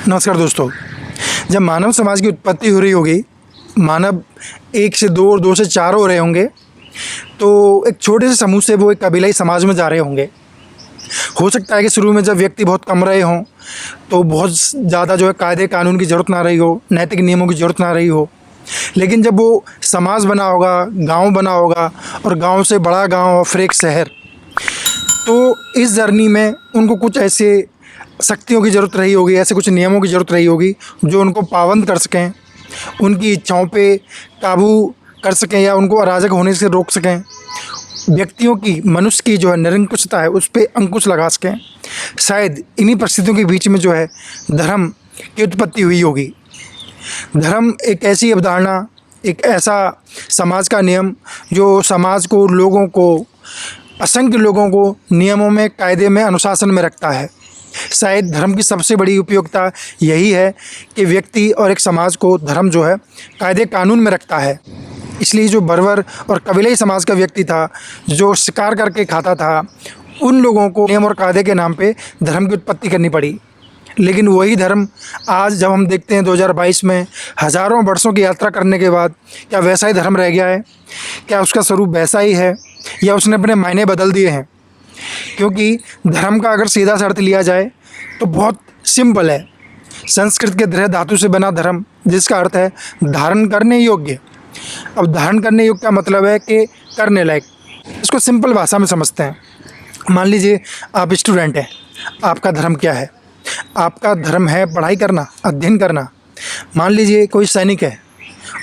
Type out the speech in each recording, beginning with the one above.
नमस्कार दोस्तों। जब मानव समाज की उत्पत्ति हो रही होगी, मानव 1 से 2 और 2 से 4 हो रहे होंगे, तो एक छोटे से समूह से वो एक कबीलाई समाज में जा रहे होंगे। हो सकता है कि शुरू में जब व्यक्ति बहुत कम रहे हों तो बहुत ज़्यादा जो है कायदे कानून की ज़रूरत ना रही हो, नैतिक नियमों की ज़रूरत ना रही हो। लेकिन जब वो समाज बना होगा, गांव बना होगा और गांव से बड़ा गांव और फिर एक शहर, तो इस जर्नी में उनको कुछ ऐसे शक्तियों की ज़रूरत रही होगी, ऐसे कुछ नियमों की ज़रूरत रही होगी जो उनको पाबंद कर सकें, उनकी इच्छाओं पे काबू कर सकें या उनको अराजक होने से रोक सकें। व्यक्तियों की, मनुष्य की जो है निरंकुशता है उस पे अंकुश लगा सकें। शायद इन्हीं परिस्थितियों के बीच में जो है धर्म की उत्पत्ति हुई होगी। धर्म एक ऐसी अवधारणा, एक ऐसा समाज का नियम जो समाज को, लोगों को, असंख्य लोगों को नियमों में, कायदे में, अनुशासन में रखता है। शायद धर्म की सबसे बड़ी उपयोगिता यही है कि व्यक्ति और एक समाज को धर्म जो है कायदे कानून में रखता है। इसलिए जो बर्बर और कबीलाई समाज का व्यक्ति था, जो शिकार करके खाता था, उन लोगों को नियम और कायदे के नाम पे धर्म की उत्पत्ति करनी पड़ी। लेकिन वही धर्म आज जब हम देखते हैं 2022 में हज़ारों वर्षों की यात्रा करने के बाद, क्या वैसा ही धर्म रह गया है? क्या उसका स्वरूप वैसा ही है या उसने अपने मायने बदल दिए हैं? क्योंकि धर्म का अगर सीधा सा अर्थ लिया जाए तो बहुत सिंपल है। संस्कृत के दृढ़ धातु से बना धर्म, जिसका अर्थ है धारण करने योग्य। अब धारण करने योग्य का मतलब है कि करने लायक। इसको सिंपल भाषा में समझते हैं। मान लीजिए आप स्टूडेंट हैं, आपका धर्म क्या है? आपका धर्म है पढ़ाई करना, अध्ययन करना। मान लीजिए कोई सैनिक है,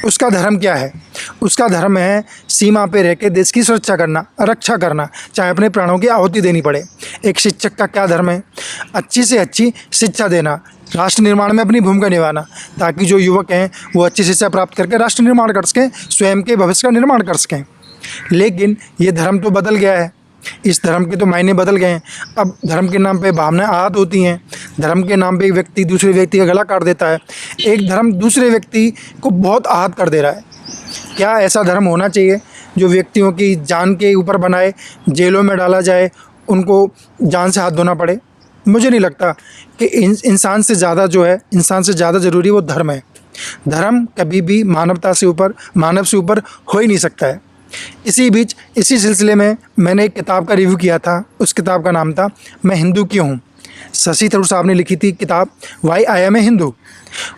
उसका धर्म क्या है? उसका धर्म है सीमा पे रह के देश की सुरक्षा करना, रक्षा करना, चाहे अपने प्राणों की आहुति देनी पड़े। एक शिक्षक का क्या धर्म है? अच्छी से अच्छी शिक्षा देना, राष्ट्र निर्माण में अपनी भूमिका निभाना, ताकि जो युवक हैं वो अच्छी शिक्षा प्राप्त करके राष्ट्र निर्माण कर सकें, स्वयं के भविष्य का निर्माण कर सकें। लेकिन ये धर्म तो बदल गया है, इस धर्म के तो मायने बदल गए हैं। अब धर्म के नाम पे भावनाएं आहत होती हैं। धर्म के नाम पे एक व्यक्ति दूसरे व्यक्ति का गला काट देता है। एक धर्म दूसरे व्यक्ति को बहुत आहत कर दे रहा है। क्या ऐसा धर्म होना चाहिए जो व्यक्तियों की जान के ऊपर बनाए, जेलों में डाला जाए, उनको जान से हाथ धोना पड़े? मुझे नहीं लगता कि इंसान से ज़्यादा जो है, इंसान से ज़्यादा ज़रूरी वो धर्म है। धर्म कभी भी मानवता से ऊपर, मानव से ऊपर हो ही नहीं सकता है। इसी बीच, इसी सिलसिले में मैंने एक किताब का रिव्यू किया था। उस किताब का नाम था मैं हिंदू क्यों हूँ। शशि थरूर साहब ने लिखी थी किताब why I am a Hindu.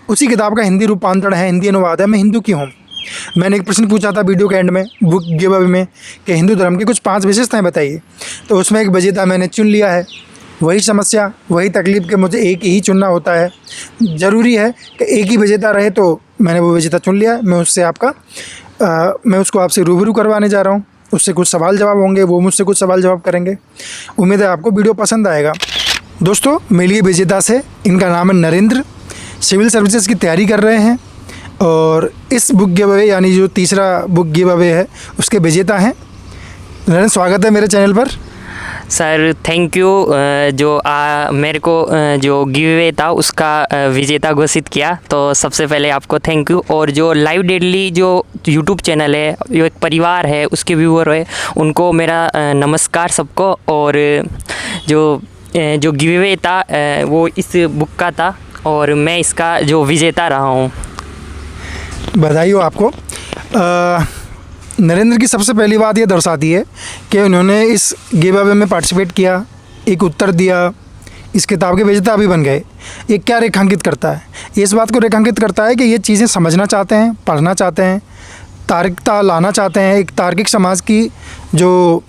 उसी किताब का हिंदी रूपांतरण है, हिंदी अनुवाद है मैं हिंदू क्यों हूँ। मैंने एक प्रश्न पूछा था वीडियो के एंड में, बुक गिव अवे में, कि हिंदू धर्म की कुछ 5 विशेषताएं बताइए। तो उसमें एक विजेता मैंने चुन लिया है। वही समस्या, वही तकलीफ कि मुझे एक ही चुनना होता है। ज़रूरी है कि एक ही विजेता रहे, तो मैंने वो विजेता चुन लिया है। मैं उसको आपसे रूबरू करवाने जा रहा हूँ। उससे कुछ सवाल जवाब होंगे, वो मुझसे कुछ सवाल जवाब करेंगे। उम्मीद है आपको वीडियो पसंद आएगा। दोस्तों, मिलिए विजेता से। इनका नाम है नरेंद्र, सिविल सर्विसेज की तैयारी कर रहे हैं और इस बुक गिव अवे, यानी जो तीसरा बुक गिव अवे है, उसके विजेता हैं। नरेंद्र, स्वागत है मेरे चैनल पर। Sir thank you. जो मेरे को जो गिव अवे था उसका विजेता घोषित किया, तो सबसे पहले आपको थैंक यू। और जो लाइव डेली जो यूट्यूब चैनल है, जो एक परिवार है, उसके व्यूअर है, उनको मेरा नमस्कार सबको। और जो गिव अवे था वो इस बुक का था और मैं इसका जो विजेता रहा हूँ। बधाई हो आपको। नरेंद्र की सबसे पहली बात ये दर्शाती है कि उन्होंने इस गिव अवे में पार्टिसिपेट किया, एक उत्तर दिया, इस किताब के विजेता भी बन गए। ये क्या रेखांकित करता है? ये इस बात को रेखांकित करता है कि ये चीज़ें समझना चाहते हैं, पढ़ना चाहते हैं, तार्किकता लाना चाहते हैं। एक तार्किक समाज की जो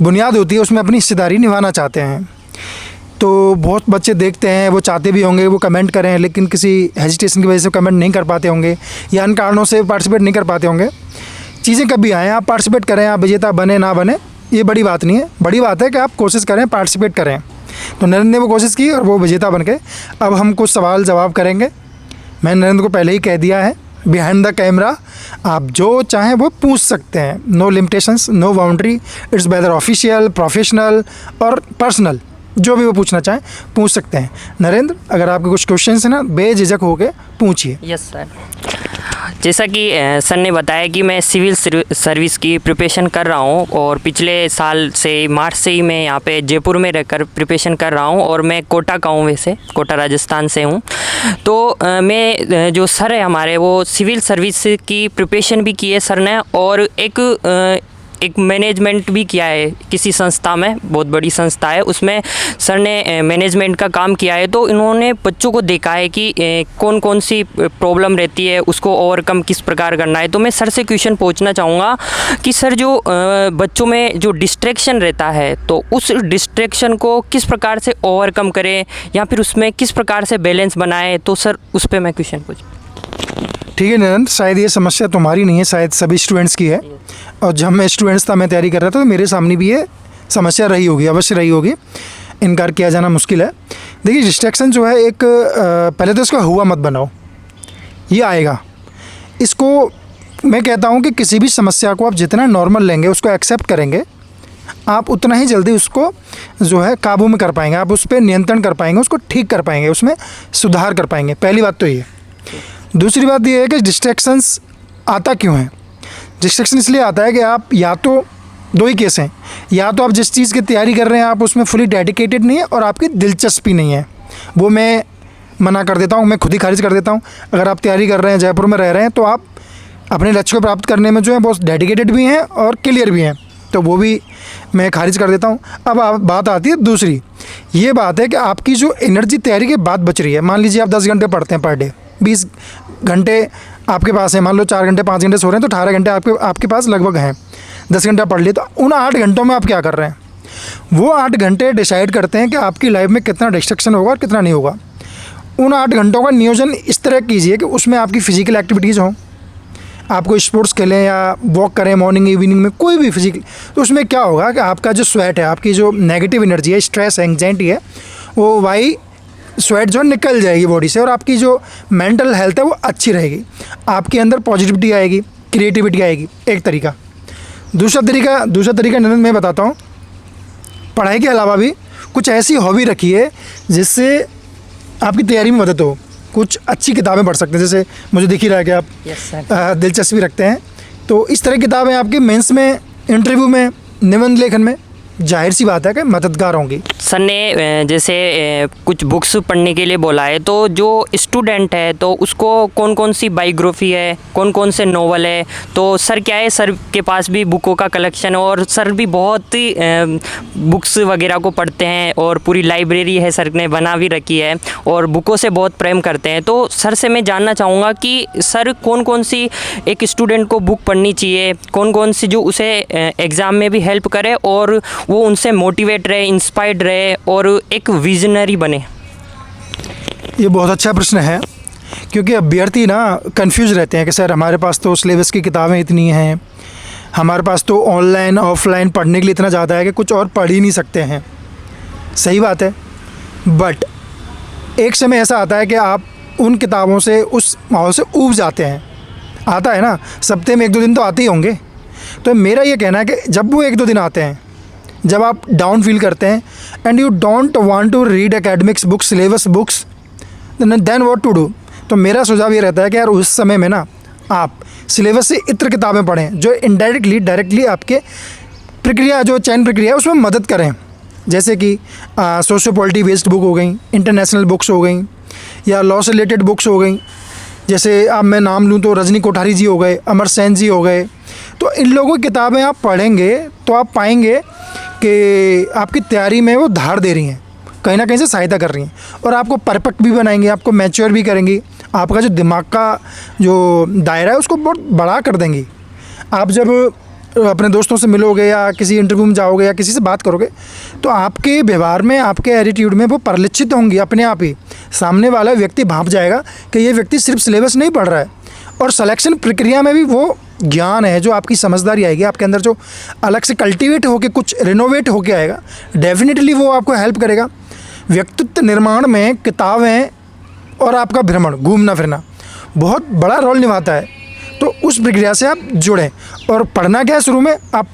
बुनियाद होती है उसमें अपनी हिस्सेदारी निभाना चाहते हैं। तो बहुत बच्चे देखते हैं, वो चाहते भी होंगे वो कमेंट करें, लेकिन किसी हेजिटेशन की वजह से कमेंट नहीं कर पाते होंगे या अन्य कारणों से पार्टिसिपेट नहीं कर पाते होंगे। चीज़ें कभी आएँ, आप पार्टिसिपेट करें, आप विजेता बने ना बने, ये बड़ी बात नहीं है। बड़ी बात है कि आप कोशिश करें, पार्टिसिपेट करें। तो नरेंद्र ने वो कोशिश की और वो विजेता बन गए। अब हम कुछ सवाल जवाब करेंगे। मैंने नरेंद्र को पहले ही कह दिया है, बिहाइंड द कैमरा आप जो चाहें वो पूछ सकते हैं। No limitations, no boundary. It's whether official, professional और पर्सनल, जो भी वो पूछना चाहें पूछ सकते हैं। नरेंद्र, अगर आपके कुछ क्वेश्चन हैं ना, बेझिझक होकर पूछिए। Yes sir. जैसा कि सर ने बताया कि मैं सिविल सर्विस की प्रिपरेशन कर रहा हूँ और पिछले साल से मार्च से ही मैं यहाँ पे जयपुर में रहकर प्रिपरेशन कर रहा हूँ और मैं कोटा का हूँ, वैसे कोटा राजस्थान से हूँ। तो मैं जो सर है हमारे, वो सिविल सर्विस की प्रिपरेशन भी की है सर ने, और एक मैनेजमेंट भी किया है किसी संस्था में, बहुत बड़ी संस्था है, उसमें सर ने मैनेजमेंट का काम किया है। तो इन्होंने बच्चों को देखा है कि कौन कौन सी प्रॉब्लम रहती है, उसको ओवरकम किस प्रकार करना है। तो मैं सर से क्वेश्चन पूछना चाहूँगा कि सर जो बच्चों में जो डिस्ट्रैक्शन रहता है, तो उस डिस्ट्रैक्शन को किस प्रकार से ओवरकम करें या फिर उसमें किस प्रकार से बैलेंस बनाए, तो सर उस पर मैं क्वेश्चन पूछूँ। ठीक है निरंतर, शायद ये समस्या तुम्हारी नहीं है, शायद सभी स्टूडेंट्स की है। और जब मैं स्टूडेंट्स था, मैं तैयारी कर रहा था, तो मेरे सामने भी ये समस्या रही होगी, अवश्य रही होगी, इनकार किया जाना मुश्किल है। देखिए डिस्ट्रैक्शन जो है एक पहले तो इसका हुआ मत बनाओ, ये आएगा। इसको मैं कहता हूँ कि किसी भी समस्या को आप जितना नॉर्मल लेंगे, उसको एक्सेप्ट करेंगे, आप उतना ही जल्दी उसको जो है काबू में कर पाएंगे, आप उस पर नियंत्रण कर पाएंगे, उसको ठीक कर पाएंगे, उसमें सुधार कर पाएंगे। पहली बात तो ये। दूसरी बात ये है कि डिस्ट्रैक्शंस आता क्यों है। डिस्ट्रैक्शन इसलिए आता है कि आप या तो दो ही केस हैं, या तो आप जिस चीज़ की तैयारी कर रहे हैं आप उसमें फुली डेडिकेटेड नहीं है और आपकी दिलचस्पी नहीं है, वो मैं मना कर देता हूँ, मैं खुद ही खारिज कर देता हूँ। अगर आप तैयारी कर रहे हैं, जयपुर में रह रहे हैं, तो आप अपने लक्ष्य को प्राप्त करने में जो है बहुत डेडिकेटेड भी हैं और क्लियर भी हैं, तो वो भी मैं खारिज कर देता हूँ। अब बात आती है दूसरी, ये बात है कि आपकी जो एनर्जी तैयारी के बाद बच रही है, मान लीजिए आप 10 घंटे पढ़ते हैं पर डे, 20 घंटे आपके पास है, मान लो 4 घंटे 5 घंटे सो रहे हैं, तो 18 घंटे आपके पास लगभग हैं। 10 घंटा पढ़ लिए, तो उन 8 घंटों में आप क्या कर रहे हैं, वो 8 घंटे डिसाइड करते हैं कि आपकी लाइफ में कितना डिस्ट्रैक्शन होगा और कितना नहीं होगा। उन 8 घंटों का नियोजन इस तरह कीजिए कि उसमें आपकी फ़िज़िकल एक्टिविटीज़ हों, आपको स्पोर्ट्स खेलें या वॉक करें मॉर्निंग इवनिंग में, कोई भी फिजिकल। तो उसमें क्या होगा कि आपका जो स्वेट है, आपकी जो नेगेटिव एनर्जी है, स्ट्रेस है, एंग्जाइटी है, वो वाई स्वेट जो निकल जाएगी बॉडी से, और आपकी जो मेंटल हेल्थ है वो अच्छी रहेगी, आपके अंदर पॉजिटिविटी आएगी, क्रिएटिविटी आएगी, एक तरीका। दूसरा तरीका नरेंद्र मैं बताता हूँ, पढ़ाई के अलावा भी कुछ ऐसी हॉबी रखिए जिससे आपकी तैयारी में मदद हो। कुछ अच्छी किताबें पढ़ सकते हैं, जैसे मुझे दिख ही रहा है कि आप दिलचस्पी रखते हैं, तो इस तरह की किताबें आपके मेंस में, इंटरव्यू में, निबंध लेखन में जाहिर सी बात है कि मददगार होंगी। सर ने जैसे कुछ बुक्स पढ़ने के लिए बोला है, तो जो स्टूडेंट है तो उसको कौन कौन सी बायोग्राफी है, कौन कौन से नॉवल है, तो सर क्या है, सर के पास भी बुकों का कलेक्शन है और सर भी बहुत ही बुक्स वगैरह को पढ़ते हैं और पूरी लाइब्रेरी है सर ने बना भी रखी है और बुकों से बहुत प्रेम करते हैं। तो सर से मैं जानना चाहूँगा कि सर कौन कौन सी एक स्टूडेंट को बुक पढ़नी चाहिए, कौन कौन सी जो उसे एग्ज़ाम में भी हेल्प करे और वो उनसे मोटिवेट रहे, इंस्पायर्ड रहे और एक विजनरी बने। ये बहुत अच्छा प्रश्न है, क्योंकि अभ्यर्थी ना कंफ्यूज रहते हैं कि सर हमारे पास तो सिलेबस की किताबें इतनी हैं, हमारे पास तो ऑनलाइन ऑफलाइन पढ़ने के लिए इतना ज़्यादा है कि कुछ और पढ़ ही नहीं सकते हैं। सही बात है, बट एक समय ऐसा आता है कि आप उन किताबों से, उस माहौल से ऊब जाते हैं। आता है ना, सप्ताह में 1-2 दिन तो आते ही होंगे। तो मेरा ये कहना है कि जब वो 1-2 दिन आते हैं, जब आप डाउन फील करते हैं and you don't want to read academics books, syllabus books, then what to do. तो मेरा सुझाव ये रहता है कि यार उस समय में ना आप सिलेबस से इतर किताबें पढ़ें जो इनडायरेक्टली डायरेक्टली आपके प्रक्रिया, जो चयन प्रक्रिया है उसमें मदद करें। जैसे कि सोशियोपॉलिटी बेस्ड बुक हो गई, इंटरनेशनल बुक्स हो गई, या लॉ से रिलेटेड बुक्स हो गई। जैसे अब मैं नाम लूँ तो रजनी कोठारी जी हो गए, अमर सेन जी हो गए। तो इन लोगों की किताबें आप पढ़ेंगे तो आप पाएंगे कि आपकी तैयारी में वो धार दे रही हैं, कहीं ना कहीं से सहायता कर रही हैं, और आपको परफेक्ट भी बनाएंगी, आपको मैच्योर भी करेंगी, आपका जो दिमाग का जो दायरा है उसको बहुत बड़ा कर देंगी। आप जब अपने दोस्तों से मिलोगे या किसी इंटरव्यू में जाओगे या किसी से बात करोगे, तो आपके व्यवहार में, आपके एटीट्यूड में वो परिलक्षित होंगी अपने आप ही। सामने वाला व्यक्ति भांप जाएगा कि ये व्यक्ति सिर्फ सिलेबस नहीं पढ़ रहा है, और सिलेक्शन प्रक्रिया में भी वो ज्ञान है, जो आपकी समझदारी आएगी आपके अंदर, जो अलग से कल्टीवेट होकर कुछ रिनोवेट होकर आएगा, डेफिनेटली वो आपको हेल्प करेगा। व्यक्तित्व निर्माण में किताबें और आपका भ्रमण, घूमना फिरना बहुत बड़ा रोल निभाता है। तो उस प्रक्रिया से आप जुड़ें, और पढ़ना क्या है, शुरू में आप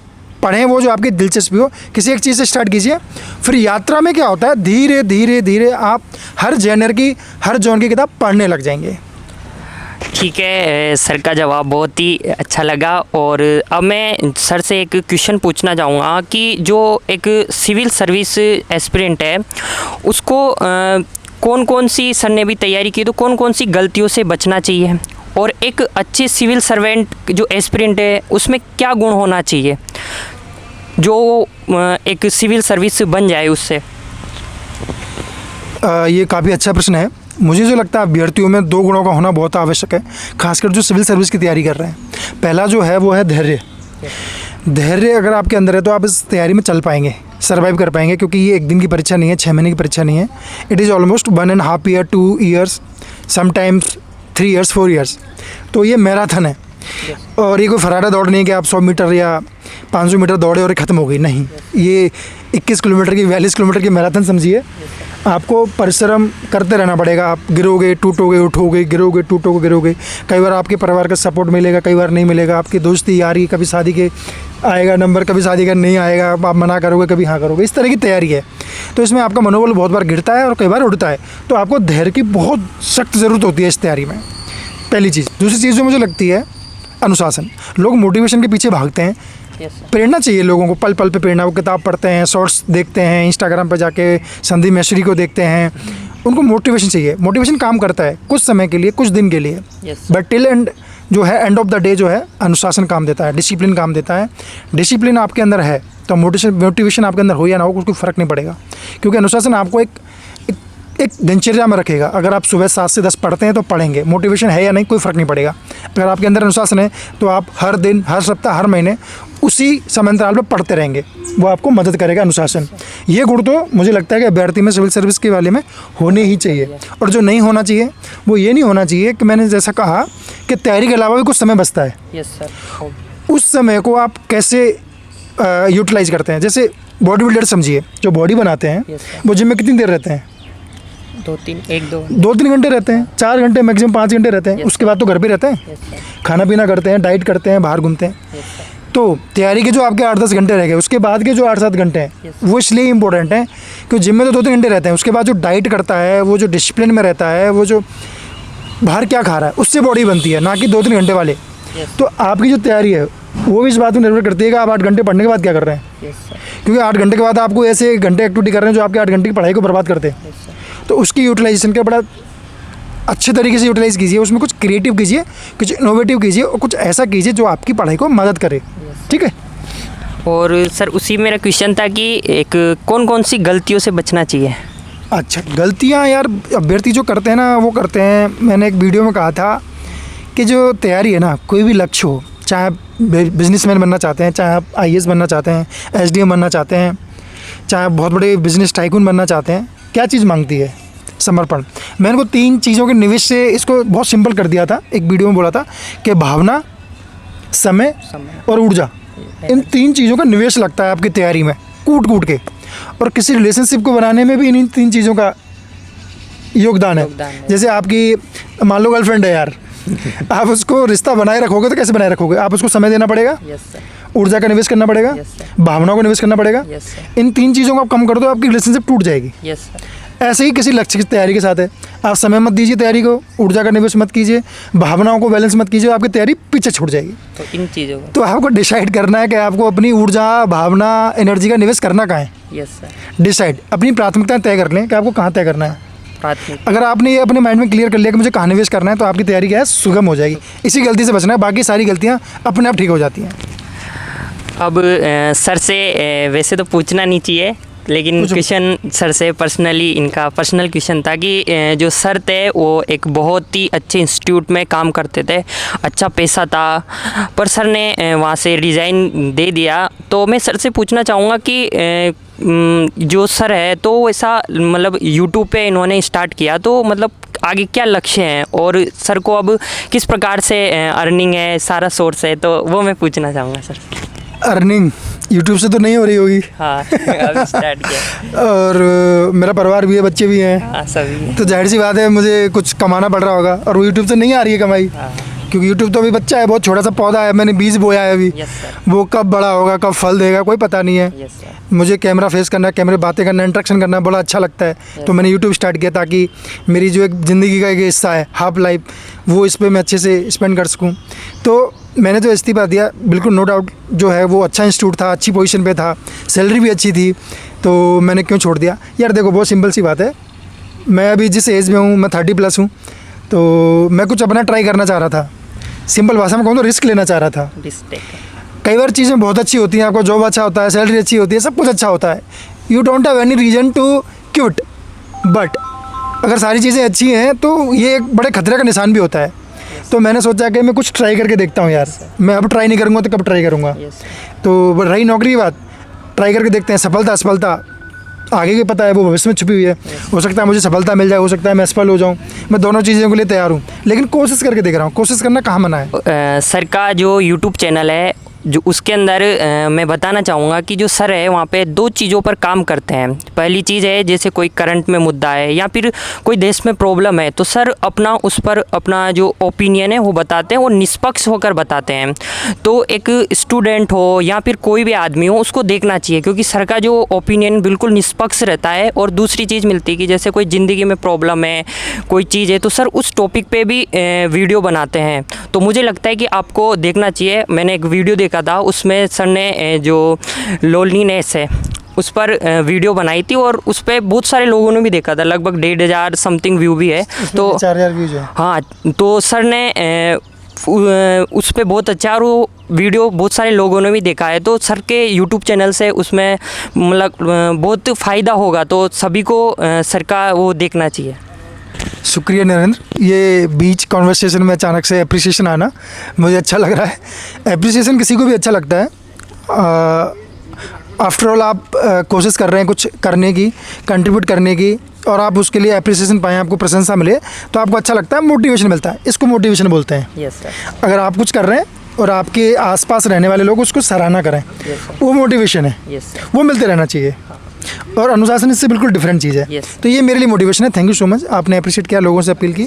पढ़ें वो जो आपकी दिलचस्पी हो, किसी एक चीज़ से स्टार्ट कीजिए। फिर यात्रा में क्या होता है, धीरे धीरे धीरे आप हर जेनर की, हर जॉन की किताब पढ़ने लग जाएंगे। ठीक है, सर का जवाब बहुत ही अच्छा लगा। और अब मैं सर से एक क्वेश्चन पूछना चाहूँगा कि जो एक सिविल सर्विस एस्पिरेंट है उसको कौन कौन सी, सर ने भी तैयारी की तो कौन कौन सी गलतियों से बचना चाहिए, और एक अच्छे सिविल सर्वेंट जो एस्पिरेंट है उसमें क्या गुण होना चाहिए जो एक सिविल सर्विस बन जाए उससे। ये काफ़ी अच्छा प्रश्न है। मुझे जो लगता है अभ्यर्थियों में 2 गुणों का होना बहुत आवश्यक है, खासकर जो सिविल सर्विस की तैयारी कर रहे हैं। पहला जो है वो है धैर्य। धैर्य अगर आपके अंदर है तो आप इस तैयारी में चल पाएंगे, सर्वाइव कर पाएंगे, क्योंकि ये 1 दिन की परीक्षा नहीं है, 6 महीने की परीक्षा नहीं है। It is almost 1.5 year, 2 years, sometimes 3 years, 4 years. तो ये मैराथन है और ये कोई फराडा दौड़ नहीं है कि आप 100 मीटर या 500 मीटर दौड़े और ख़त्म हो गई। नहीं, ये 21 किलोमीटर की, 42 किलोमीटर की मैराथन समझिए। आपको परिश्रम करते रहना पड़ेगा। आप गिरोगे, टूटोगे, उठोगे, गिरोगे, टूटोगे, गिरोगे। कई बार आपके परिवार का सपोर्ट मिलेगा, कई बार नहीं मिलेगा। आपकी दोस्ती यारी, कभी शादी के आएगा नंबर, कभी शादी का नहीं आएगा, आप मना करोगे, कभी हाँ करोगे। इस तरह की तैयारी है। तो इसमें आपका मनोबल बहुत बार गिरता है और कई बार उठता है। तो आपको धैर्य की बहुत सख्त ज़रूरत होती है इस तैयारी में, पहली चीज़। दूसरी चीज़ जो मुझे लगती है, अनुशासन। लोग मोटिवेशन के पीछे भागते हैं। प्रेरणा चाहिए लोगों को, पल पल पे प्रेरणा। वो किताब पढ़ते हैं, शॉर्ट्स देखते हैं, इंस्टाग्राम पर जाके संदीप मिश्री को देखते हैं, उनको मोटिवेशन चाहिए। मोटिवेशन काम करता है कुछ समय के लिए, कुछ दिन के लिए, बट टिल एंड जो है, एंड ऑफ द डे जो है, अनुशासन काम देता है, डिसिप्लिन काम देता है। डिसिप्लिन आपके अंदर है तो मोटिवेशन आपके अंदर हो या ना हो, उसको फ़र्क नहीं पड़ेगा, क्योंकि अनुशासन आपको एक दिनचर्या में रखेगा। अगर आप सुबह 7 से 10 पढ़ते हैं तो पढ़ेंगे, मोटिवेशन है या नहीं कोई फ़र्क नहीं पड़ेगा। अगर आपके अंदर अनुशासन है तो आप हर दिन, हर सप्ताह, हर महीने उसी समयांतराल में पढ़ते रहेंगे, वो आपको मदद करेगा। अनुशासन, ये गुण तो मुझे लगता है कि अभ्यर्थी में, सिविल सर्विस के वाले में होने ही चाहिए। और जो नहीं होना चाहिए वो ये नहीं होना चाहिए कि मैंने जैसा कहा कि तैयारी के अलावा भी कुछ समय बचता है। Yes sir. उस समय को आप कैसे यूटिलाइज़ करते हैं। जैसे बॉडी बिल्डर समझिए, जो बॉडी बनाते हैं वो जिम में कितनी देर रहते हैं? 2-3 घंटे रहते हैं, 4 घंटे, मैक्सिमम 5 घंटे रहते हैं। उसके बाद तो घर पे रहते हैं, खाना पीना करते हैं, डाइट करते हैं, बाहर घूमते हैं। तो तैयारी के जो आपके 8-10 घंटे रह गए, उसके बाद के जो 8-7 घंटे हैं वो इसलिए इंपॉर्टेंट हैं कि जिम में तो 2-3 घंटे रहते हैं। उसके बाद जो डाइट करता है, वो जो डिसिप्लिन में रहता है, वो जो बाहर क्या खा रहा है, उससे बॉडी बनती है, ना कि 2-3 घंटे वाले। तो आपकी जो तैयारी है वो भी इस बात पर निर्भर करती है कि आप 8 घंटे पढ़ने के बाद क्या कर रहे हैं। क्योंकि 8 घंटे के बाद आपको ऐसे घंटे एक्टिविटी कर रहे हैं जो आपके 8 घंटे की पढ़ाई को बर्बाद करते हैं। तो उसकी यूटिलाइजेशन का बड़ा अच्छे तरीके से यूटिलाइज़ कीजिए, उसमें कुछ क्रिएटिव कीजिए, कुछ इनोवेटिव कीजिए और कुछ ऐसा कीजिए जो आपकी पढ़ाई को मदद करे। ठीक है। और सर उसी मेरा क्वेश्चन था कि एक कौन कौन सी गलतियों से बचना चाहिए। अच्छा, गलतियाँ यार अभ्यर्थी जो करते हैं ना, वो करते हैं। मैंने एक वीडियो में कहा था कि जो तैयारी है ना, कोई भी लक्ष्य हो, चाहे आप बिजनेसमैन बनना चाहते हैं, चाहे आप IAS बनना चाहते हैं, SDM बनना चाहते हैं, चाहे आप बहुत बड़े बिजनेस टाइकून बनना चाहते हैं, क्या चीज़ मांगती है? समर्पण। मैंने को 3 चीज़ों के निवेश से इसको बहुत सिंपल कर दिया था, एक वीडियो में बोला था कि भावना, समय और ऊर्जा, इन 3 चीज़ों का निवेश लगता है आपकी तैयारी में, कूट कूट के। और किसी रिलेशनशिप को बनाने में भी इन्हीं 3 चीज़ों का योगदान है। जैसे आपकी मान लो गर्लफ्रेंड है यार, आप उसको रिश्ता बनाए रखोगे तो कैसे बनाए रखोगे? आप उसको समय देना पड़ेगा, ऊर्जा का निवेश करना पड़ेगा, भावनाओं का निवेश करना पड़ेगा। इन 3 चीज़ों को आप कम कर दो, आपकी रिलेशनशिप टूट जाएगी। ऐसे ही किसी लक्ष्य की तैयारी के साथ है, आप समय मत दीजिए तैयारी को, ऊर्जा का निवेश मत कीजिए, भावनाओं को बैलेंस मत कीजिए, आपकी तैयारी पीछे छूट जाएगी। तो इन चीज़ों को तो आपको डिसाइड करना है कि आपको अपनी ऊर्जा, भावना, एनर्जी का निवेश करना कहाँ है। Yes sir. डिसाइड, अपनी प्राथमिकताएं तय कर लें कि आपको कहाँ तय करना है। प्राथमिक, अगर आपने ये अपने माइंड में क्लियर कर लिया कि मुझे कहाँ निवेश करना है, तो आपकी तैयारी क्या है, सुगम हो जाएगी। इसी गलती से बचना है, बाकी सारी गलतियाँ अपने आप ठीक हो जाती हैं। अब सर से वैसे तो पूछना नहीं चाहिए, लेकिन क्वेश्चन सर से पर्सनली, इनका पर्सनल क्वेश्चन था कि जो सर थे वो एक बहुत ही अच्छे इंस्टीट्यूट में काम करते थे, अच्छा पैसा था, पर सर ने वहाँ से रिज़ाइन दे दिया। तो मैं सर से पूछना चाहूँगा कि जो सर है तो वैसा मतलब यूट्यूब पे इन्होंने स्टार्ट किया, तो मतलब आगे क्या लक्ष्य हैं और सर को अब किस प्रकार से अर्निंग है, सारा सोर्स है, तो वो मैं पूछना चाहूँगा सर। अर्निंग यूट्यूब से तो नहीं हो रही होगी। हाँ, अभी स्टार्ट किया। और मेरा परिवार भी है, बच्चे भी हैं। हाँ, सभी। तो जाहिर सी बात है मुझे कुछ कमाना पड़ रहा होगा, और वो यूट्यूब से नहीं आ रही है कमाई। हाँ। क्योंकि यूट्यूब तो अभी बच्चा है, बहुत छोटा सा पौधा है, मैंने बीज बोया है अभी। वो कब बड़ा होगा, कब फल देगा, कोई पता नहीं है। मुझे कैमरा फेस करना, कैमरे बातें करना, इंटरेक्शन करना बड़ा अच्छा लगता है। तो मैंने यूट्यूब स्टार्ट किया ताकि मेरी जो एक ज़िंदगी का एक हिस्सा है, हाफ लाइफ, वो इस पे मैं अच्छे से स्पेंड कर सकूँ। तो मैंने तो इस्तीफ़ा दिया, बिल्कुल नो डाउट जो है वो अच्छा इंस्टीट्यूट था, अच्छी पोजीशन पे था, सैलरी भी अच्छी थी, तो मैंने क्यों छोड़ दिया यार। देखो बहुत सिंपल सी बात है, मैं अभी जिस एज में हूँ, मैं 30+ हूँ, तो मैं कुछ अपना ट्राई करना चाह रहा था। सिंपल भाषा में कहूँ तो रिस्क लेना चाह रहा था। कई बार चीज़ें बहुत अच्छी होती हैं, आपका जॉब अच्छा होता है, सैलरी अच्छी होती है, सब कुछ अच्छा होता है, you don't have any reason to quit. But अगर सारी चीज़ें अच्छी हैं तो ये एक बड़े खतरे का निशान भी होता है। तो मैंने सोचा कि मैं कुछ ट्राई करके देखता हूँ यार, मैं अब ट्राई नहीं करूँगा तो कब ट्राई करूँगा। तो रही नौकरी की बात, ट्राई करके देखते हैं। सफलता असफलता आगे की पता है, वो भविष्य में छुपी हुई है। हो सकता है मुझे सफलता मिल जाए, हो सकता है मैं असफल हो जाऊँ, मैं दोनों चीज़ों के लिए तैयार हूँ, लेकिन कोशिश करके देख रहा हूँ। कोशिश करना कहाँ मना है। सर का जो यूट्यूब चैनल है, जो उसके अंदर मैं बताना चाहूँगा कि जो सर है वहाँ पे 2 चीज़ों पर काम करते हैं। पहली चीज़ है जैसे कोई करंट में मुद्दा है या फिर कोई देश में प्रॉब्लम है, तो सर अपना उस पर अपना जो ओपिनियन है वो बताते हैं, वो निष्पक्ष होकर बताते हैं। तो एक स्टूडेंट हो या फिर कोई भी आदमी हो, उसको देखना चाहिए, क्योंकि सर का जो ओपिनियन बिल्कुल निष्पक्ष रहता है। और दूसरी चीज़ मिलती है कि जैसे कोई ज़िंदगी में प्रॉब्लम है, कोई चीज़ है, तो सर उस टॉपिक पे भी वीडियो बनाते हैं। तो मुझे लगता है कि आपको देखना चाहिए। मैंने एक वीडियो देखा था, उसमें सर ने जो लोनलीनेस है उस पर वीडियो बनाई थी, और उस पर बहुत सारे लोगों ने भी देखा था, लगभग 1,500 समथिंग व्यू भी है। तो 4,000 व्यूज है। हाँ, तो सर ने उस पर बहुत अच्छा, और वो वीडियो बहुत सारे लोगों ने भी देखा है। तो सर के यूट्यूब चैनल से उसमें मतलब बहुत फ़ायदा होगा, तो सभी को सर का वो देखना चाहिए। शुक्रिया नरेंद्र, ये बीच कॉन्वर्सेशन में अचानक से अप्रिसिएशन आना मुझे अच्छा लग रहा है। अप्रिसिएशन किसी को भी अच्छा लगता है। आफ्टर ऑल आप कोशिश कर रहे हैं कुछ करने की, कंट्रीब्यूट करने की, और आप उसके लिए अप्रिसिएशन पाएँ, आपको प्रशंसा मिले, तो आपको अच्छा लगता है, मोटिवेशन मिलता है। इसको मोटिवेशन बोलते हैं। Yes sir. अगर आप कुछ कर रहे हैं और आपके आसपास रहने वाले लोग उसको सराहना करें, वो मोटिवेशन है। Yes sir. वो मिलते रहना चाहिए। और अनुशासन इससे बिल्कुल डिफरेंट चीज़ है। Yes. तो ये मेरे लिए मोटिवेशन है। थैंक यू सो मच, आपने अप्रिशिएट किया, लोगों से अपील की।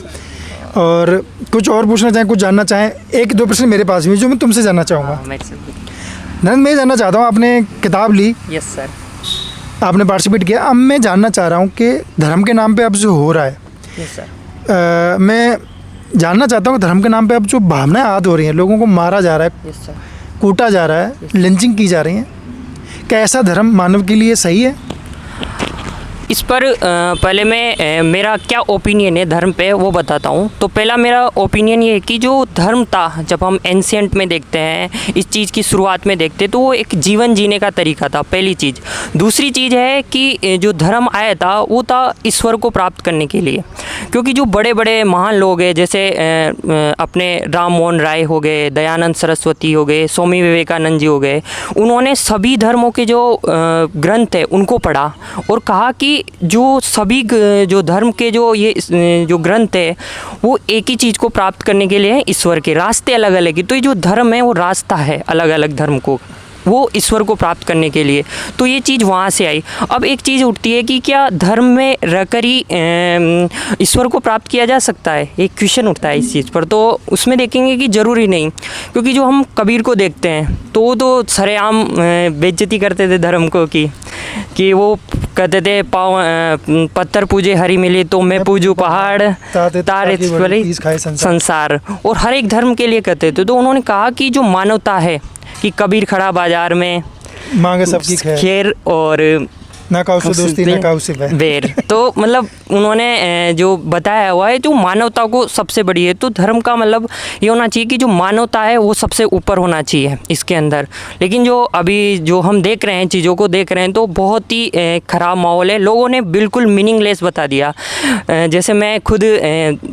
और कुछ और पूछना चाहें, कुछ जानना चाहें, 1-2 प्रश्न मेरे पास भी जो मैं तुमसे जानना चाहूँगा। नरेंद्र, मैं जानना चाहता हूँ, आपने किताब ली, यस सर। आपने पार्टिसिपेट किया, अब मैं जानना चाह रहा हूँ कि धर्म के नाम पे अब जो हो रहा है, यस सर। मैं जानना चाहता हूँ धर्म के नाम पे अब जो भावनाएं आद हो रही हैं, लोगों को मारा जा रहा है, यस सर। कूटा जा रहा है, लिंचिंग की जा रही है, क्या ऐसा धर्म मानव के लिए सही है? इस पर पहले मैं मेरा क्या ओपिनियन है धर्म पे वो बताता हूँ। तो पहला मेरा ओपिनियन ये है कि जो धर्म था, जब हम एंशिएंट में देखते हैं, इस चीज़ की शुरुआत में देखते हैं, तो वो एक जीवन जीने का तरीका था, पहली चीज़। दूसरी चीज़ है कि जो धर्म आया था वो था ईश्वर को प्राप्त करने के लिए। क्योंकि जो बड़े बड़े महान लोग हैं, जैसे अपने राम मोहन राय हो गए, दयानंद सरस्वती हो गए, स्वामी विवेकानंद जी हो गए, उन्होंने सभी धर्मों के जो ग्रंथ है उनको पढ़ा और कहा कि जो सभी जो धर्म के जो ग्रंथ है वो एक ही चीज़ को प्राप्त करने के लिए है, ईश्वर के रास्ते अलग अलग है। तो ये जो धर्म है वो रास्ता है अलग अलग धर्म को, वो ईश्वर को प्राप्त करने के लिए। तो ये चीज़ वहाँ से आई। अब एक चीज़ उठती है कि क्या धर्म में रहकर ही ईश्वर को प्राप्त किया जा सकता है, एक क्वेश्चन उठता है इस चीज़ पर। तो उसमें देखेंगे कि ज़रूरी नहीं, क्योंकि जो हम कबीर को देखते हैं तो वो तो सरेआम बेइज्जती करते थे धर्म को, कि वो कहते थे पत्थर पूजे हरी मिली तो मैं पूजू पहाड़, तारे संसार, और हर एक धर्म के लिए कहते थे। तो उन्होंने कहा कि जो मानवता है, कि कबीर खड़ा बाजार में मांगे सबकी खैर और ना का उससे दोस्ती ना का उससे बैर। तो मतलब उन्होंने जो बताया हुआ है, जो मानवता को सबसे बड़ी है। तो धर्म का मतलब ये होना चाहिए कि जो मानवता है वो सबसे ऊपर होना चाहिए इसके अंदर। लेकिन जो अभी जो हम देख रहे हैं, चीज़ों को देख रहे हैं, तो बहुत ही ख़राब माहौल है। लोगों ने बिल्कुल मीनिंगलेस बता दिया। जैसे मैं खुद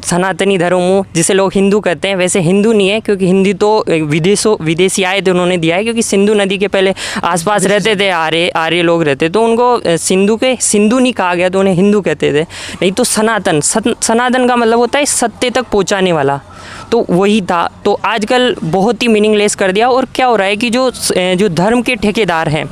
सनातनी धर्म हूँ, जिसे लोग हिंदू कहते हैं, वैसे हिंदू नहीं है, क्योंकि हिंदी तो विदेशी आए थे उन्होंने दिया है, क्योंकि सिंधु नदी के पहले आसपास रहते थे आर्य लोग रहते, तो उनको सिंधु नहीं कहा गया, तो उन्हें हिंदू कहते थे। नहीं तो सनातन का मतलब होता है सत्य तक पहुंचाने वाला, तो वही था। तो आजकल बहुत ही मीनिंगलेस कर दिया। और क्या हो रहा है कि जो धर्म के ठेकेदार हैं,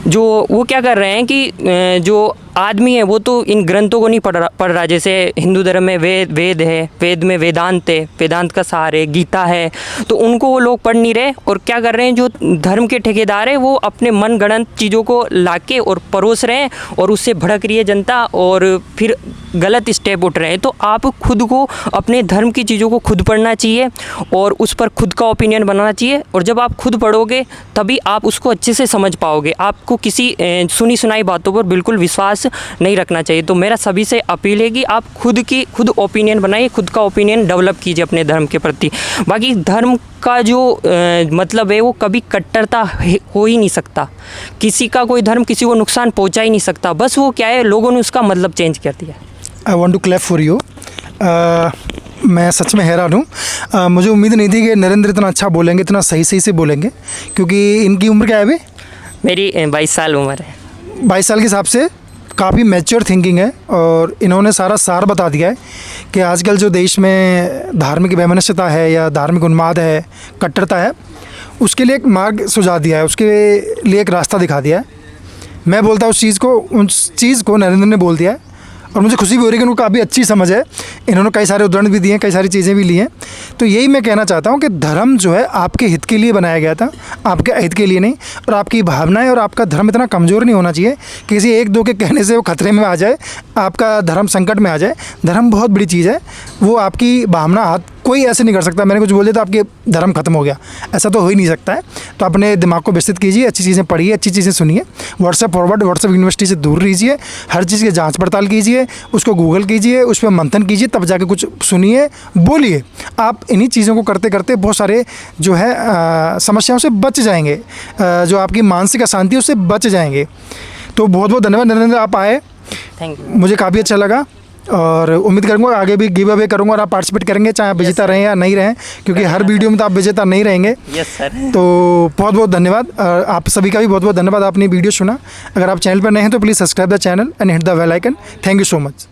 जो वो क्या कर रहे हैं कि जो आदमी है वो तो इन ग्रंथों को नहीं पढ़ रहा। जैसे हिंदू धर्म में वेद है, वेद में वेदांत है, वेदांत का सार है, गीता है, तो उनको वो लोग पढ़ नहीं रहे। और क्या कर रहे हैं, जो धर्म के ठेकेदार है वो अपने मन गढ़ंत चीज़ों को लाके और परोस रहे हैं, और उससे भड़क रही है जनता, और फिर गलत स्टेप उठ रहे हैं। तो आप खुद को अपने धर्म की चीज़ों को खुद खुद पढ़ना चाहिए और उस पर खुद का ओपिनियन बनाना चाहिए। और जब आप खुद पढ़ोगे तभी आप उसको अच्छे से समझ पाओगे। आपको किसी सुनी सुनाई बातों पर बिल्कुल विश्वास नहीं रखना चाहिए। तो मेरा सभी से अपील है कि आप खुद ओपिनियन बनाइए, खुद का ओपिनियन डेवलप कीजिए अपने धर्म के प्रति। बाकी धर्म का जो मतलब है वो कभी कट्टरता हो ही नहीं सकता। किसी का कोई धर्म किसी को नुकसान पहुंचा ही नहीं सकता। बस वो क्या है, लोगों ने उसका मतलब चेंज कर दिया। I want to clap for you. मैं सच में हैरान हूँ। मुझे उम्मीद नहीं थी कि नरेंद्र इतना अच्छा बोलेंगे, इतना सही सही से बोलेंगे, क्योंकि इनकी उम्र क्या है अभी? मेरी 22 साल उम्र है। 22 साल के हिसाब से काफ़ी मैच्योर थिंकिंग है और इन्होंने सारा सार बता दिया है कि आजकल जो देश में धार्मिक वैमनस्यता है या धार्मिक उन्माद है, कट्टरता है, उसके लिए एक मार्ग सुझा दिया है, उसके लिए एक रास्ता दिखा दिया है। मैं बोलता हूँ उस चीज़ को नरेंद्र ने बोल दिया है और मुझे खुशी भी हो रही है कि उनको काफ़ी अच्छी समझ है। इन्होंने कई सारे उदाहरण भी दिए हैं, कई सारी चीज़ें भी ली हैं। तो यही मैं कहना चाहता हूँ कि धर्म जो है आपके हित के लिए बनाया गया था, आपके अहित के लिए नहीं। और आपकी भावनाएं और आपका धर्म इतना कमज़ोर नहीं होना चाहिए कि किसी एक दो के कहने से वो खतरे में आ जाए, आपका धर्म संकट में आ जाए। धर्म बहुत बड़ी चीज़ है, वो आपकी भावना हाथ कोई ऐसे नहीं कर सकता। मैंने कुछ बोल दिया तो आपके धर्म खत्म हो गया, ऐसा तो हो ही नहीं सकता है। तो अपने दिमाग को विस्तृत कीजिए, अच्छी चीज़ें पढ़िए, अच्छी चीज़ें सुनिए, व्हाट्सएप फॉरवर्ड, व्हाट्सएप यूनिवर्सिटी से दूर रहिए, हर चीज़ की जांच पड़ताल कीजिए, उसको गूगल कीजिए, उस पर मंथन कीजिए, तब जाके कुछ सुनिए, बोलिए। आप इन्हीं चीज़ों को करते करते बहुत सारे जो है समस्याओं से बच जाएंगे, जो आपकी मानसिक अशांति उससे बच जाएंगे। तो बहुत बहुत धन्यवाद नरेंद्र, आप आए, थैंक यू। मुझे काफ़ी अच्छा लगा और उम्मीद करूँगा आगे भी गिव अवे करूँगा और आप पार्टिसिपेट करेंगे, चाहे आप विजेता रहें या नहीं रहें, क्योंकि हर वीडियो में तो आप विजेता नहीं रहेंगे। Yes sir. तो बहुत बहुत धन्यवाद। आप सभी का भी बहुत बहुत धन्यवाद, आपने वीडियो सुना। अगर आप चैनल पर नए हैं तो please subscribe the channel and hit the bell icon. Thank you so much.